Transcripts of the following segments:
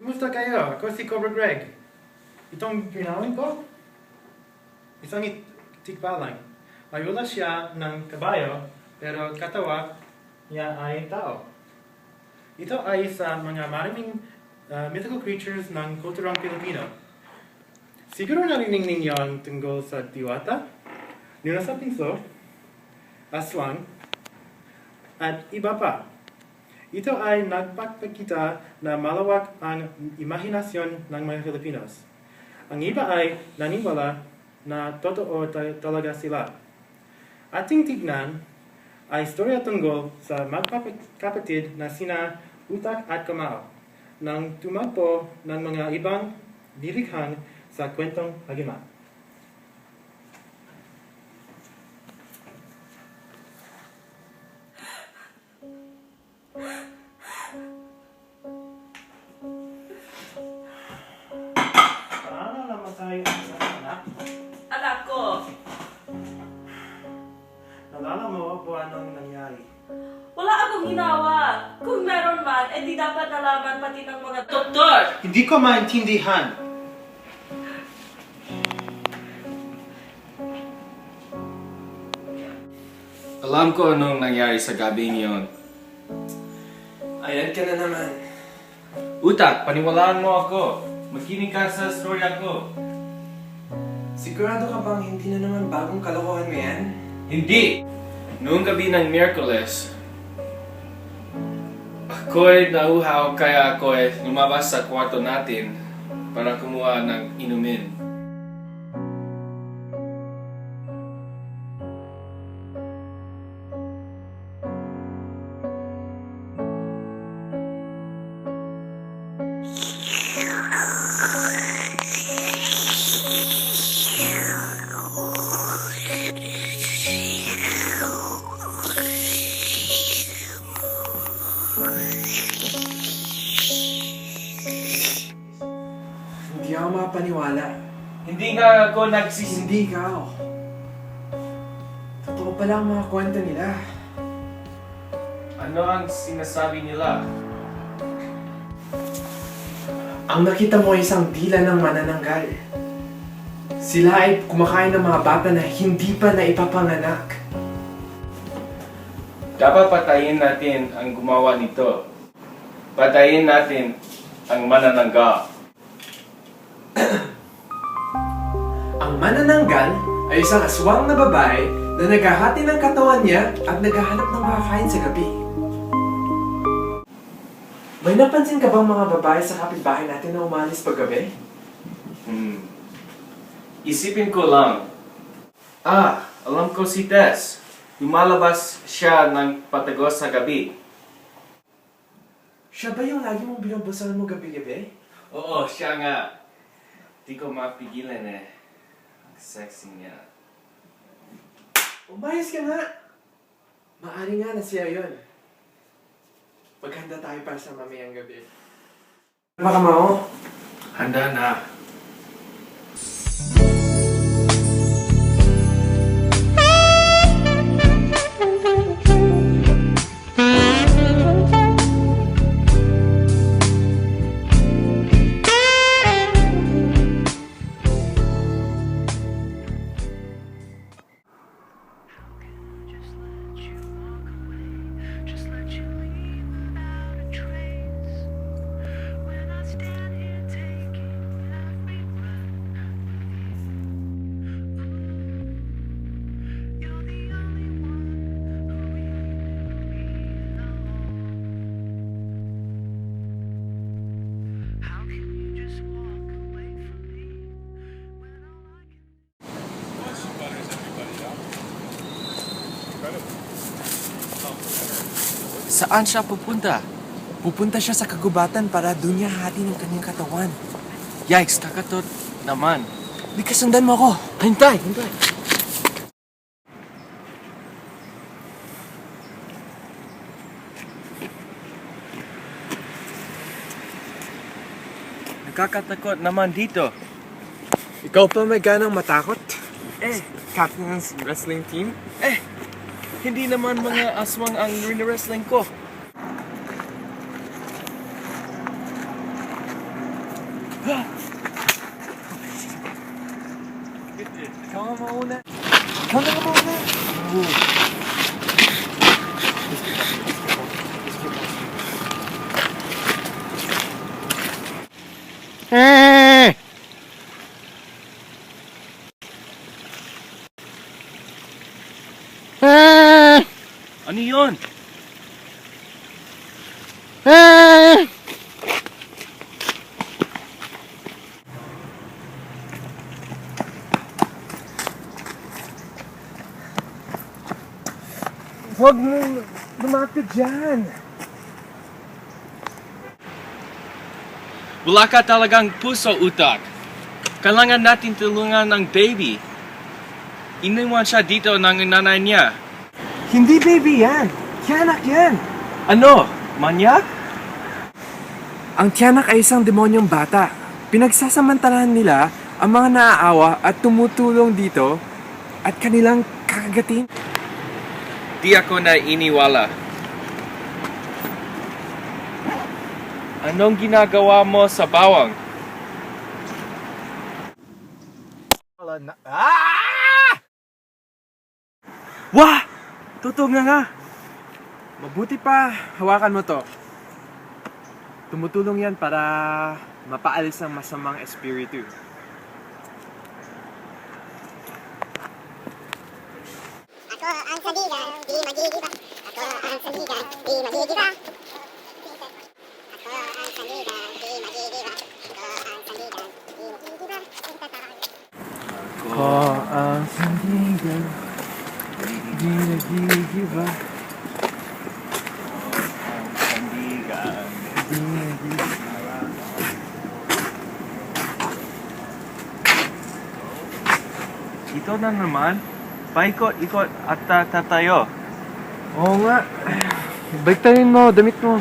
Kumusta kayo? Ako si Cobra Greg. Itong ginawin ko, isang tikbalang. May ulas siya ng kabayo, pero katawa niya ay tao. Ito ay sa mga maraming mythical creatures ng kulturang Pilipino. Siguro narinig ninyo ang tungkol sa diwata, nila sa pinso, aswang, at iba pa. Ito ay nagpapakita na malawak ang imahinasyon ng mga Filipinos. Ang iba ay naniniwala na totoo talaga sila. Ating tignan ay istorya tungkol sa magkapatid na sina Utak at Kamao nang tumagpo ng mga ibang dirikhan sa kwentong Hagimat. Paano namatay ang isang anak? Anak ko, Nalala mo po anong nangyari? wala akong ginawa. Kung meron man, di dapat nalaman pati ng mga doktor. Hindi ko maintindihan. Alam ko anong nangyari sa gabing yon. Ayan ka na naman. Utak, paniwalaan mo ako. Makinig ka sa storya ko. Sigurado ka bang hindi na naman bagong kalokohan mo yan? Hindi! Noong gabi ng Miyerkules, ako'y nauhaw kaya ako'y lumabas sa kwarto natin para kumuha ng inumin. Hindi ako mapaniwala. Hindi nga ako nagsisi... Hindi ka. Totoo pala ang mga kwento nila. Ano ang sinasabi nila? Ang nakita mo ay isang dila ng manananggal. Sila ay kumakain ng mga bata na hindi pa naipapanganak. Dapat patayin natin ang gumawa nito. Patayin natin ang manananggal. Ang manananggal ay isang aswang na babae na naghahati ng katawan niya at naghahanap ng makakain sa gabi. May napansin ka bang mga babae sa kapitbahay natin na umalis paggabi? Isipin ko lang. Alam ko si Tess. Lumalabas siya ng patagos sa gabi. Siya ba yung lagi mong binubusal mo gabi-gabi? Oo, siya nga. Di ko mapigilan eh. Ang sexy niya. Umayos ka nga! Maari nga na siya yun. Maghanda tayo para sa mamayang gabi. Baka mo? Handa na. Saan siya pupunta? Pupunta siya sa kagubatan para doon niya hati ng kanyang katawan. Yikes, kakatot naman. Di ka sundan mo ako. Hintay, hintay. Nakakatakot naman dito. Ikaw pa may ganang matakot? Captain ng wrestling team? Hindi naman mga aswang ang wrestling ko. Ikaw nga mauna. Ikaw na nga mauna. Ano yun? Huwag mo lumapit dyan. Wala ka talagang puso, utak. Kailangan natin tulungan ng baby. Iniwan siya dito ng nanay niya. Hindi baby yan. Tiyanak yan. Ano? Manyak? Ang tiyanak ay isang demonyong bata. Pinagsasamantalahan nila ang mga naaawa at tumutulong dito at kanilang kakagatin. Di ako na iniwala. Anong ginagawa mo sa bawang? Wah! Totoo nga. Mabuti pa, hawakan mo to. Tumutulong yan para mapaalis ang masamang espiritu. Ako ang sandigan, di magigiba. Ako ang sandigan, di magigiba. Ako ang sandigan, di magigiba. Ako ang sandigan, di magigiba. Ako ang sandigan, di nagigiba. Ito na naman. Paikot-ikot at tatayo. Oo nga. Baliktarin mo, damit mo.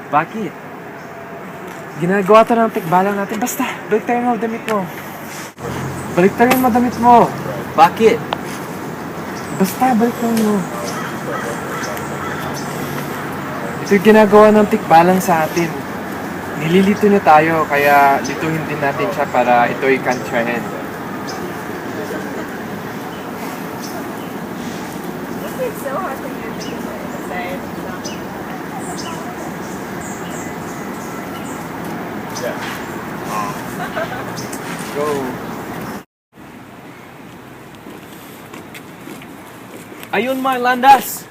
Bakit? Ginagawa to ng tikbalang natin. Basta, baliktarin mo, damit mo. Baliktarin mo, damit mo. Bakit? Basta, baliktarin mo. Ito yung ginagawa ng tikbalang sa atin. Nililito niya tayo, kaya lituhin din natin siya para ito'y kantrahin. It's so hard to hear things on the side. Go. Ayun, may landas!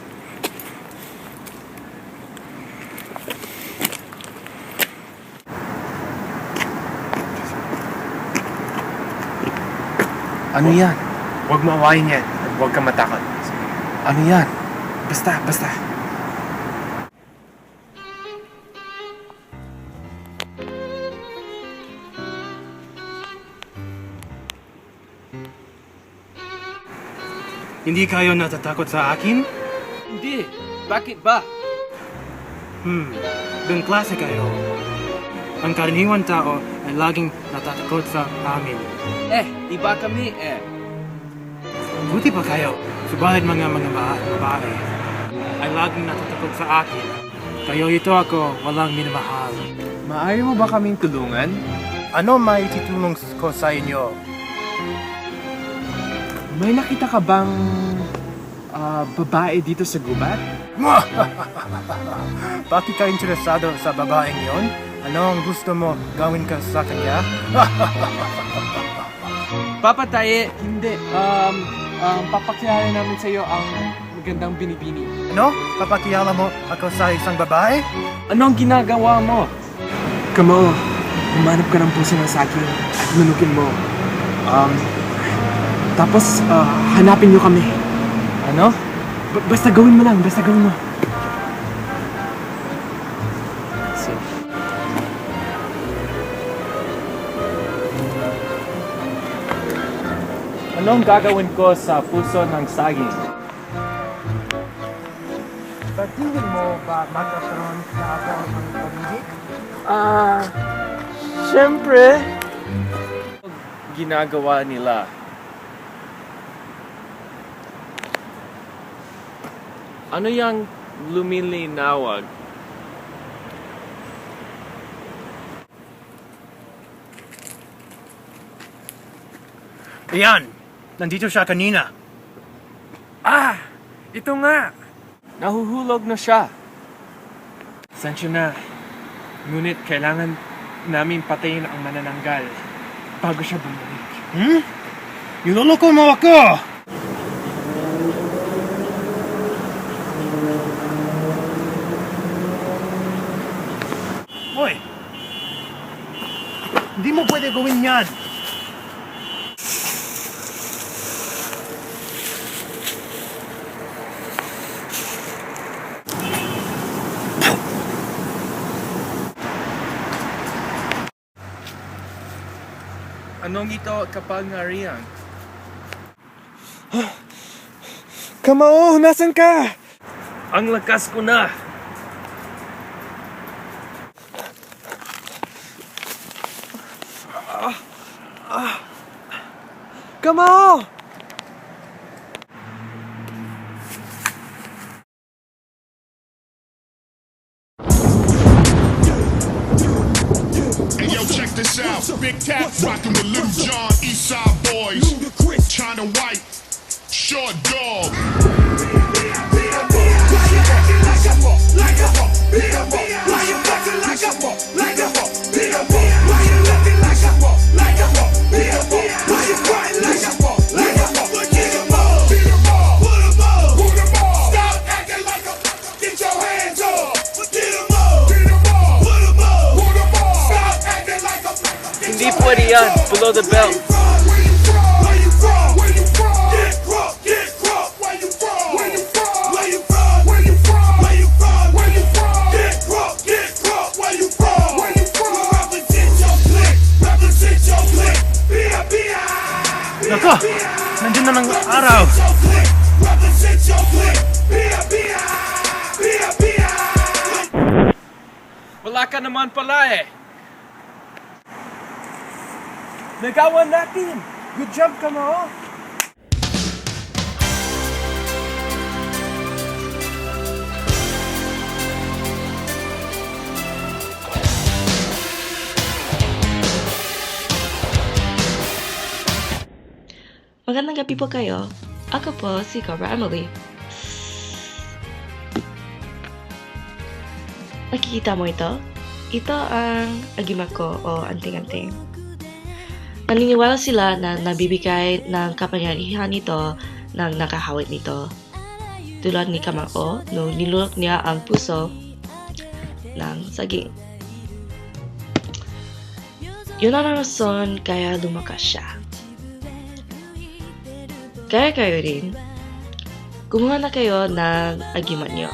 Ano yan? Huwag mo awayin yan. At huwag kang matakot. Ano yan? Basta, basta. Hindi kayo natatakot sa akin? Hindi. Bakit ba? Ibang klase kayo. Ang karaniwan tao ay laging natatakot sa amin. Iba kami Buti pa kayo. Subalit mga babae ay laging natatakot sa akin. Kayo ito ako walang minamahal. Maaari mo ba kaming tulungan? Ano may itutulong ko sa inyo? May nakita ka bang babae dito sa gubat? Bakit ka interesado sa babaeng yon? Ano ang gusto mo gawin ka sa kanya? Papataye! Hindi. Papakilala namin sa iyo ang magandang binibini. Ano? Papakilala mo ako sa isang babae? Anong ginagawa mo? Kamo, humanap ka ng puso ng saging at manukin mo. Tapos, hanapin niyo kami. Ano? Basta gawin mo lang, basta gawin mo. Anong gagawin ko sa puso ng saging? Sa tingin mo ba magkakaroon na ako ng pag-ibig? Siyempre. Ginagawa nila. Ano yung lumilinawag? Iyan! Nandito siya kanina. Ah! Ito nga! Nahuhulog na siya. Sensya na. Ngunit kailangan namin patayin ang manananggal bago siya bumalik. Hmm? Niloloko mo ako! Hoy! Hindi mo pwede gawin yan! Anong ito kapangyarihan? Kamao, nasan ka? Ang lakas ko na! Kamao! Hey yo, check this out. Big Cat rockin' with Little John, Eastside Boys. China White, Short Dog. Hindi pwede yan. Below the belt. Nako! Nandun na ng araw! Wala ka naman pala eh. Nagawa natin! Good job, Kamao! Magandang gabi po kayo. Ako po si Cobra Emily. Nakikita mo ito? Ito ang agima ko o anting-anting. Naniniwala sila na nabibigay ng kapangyarihan nito ng nakahawik nito. Tulad ni Kamao nung nilulok niya ang puso ng saging. Yun ang rason kaya lumakas siya. Kaya kayo rin, kumuha na kayo ng agimat niyo.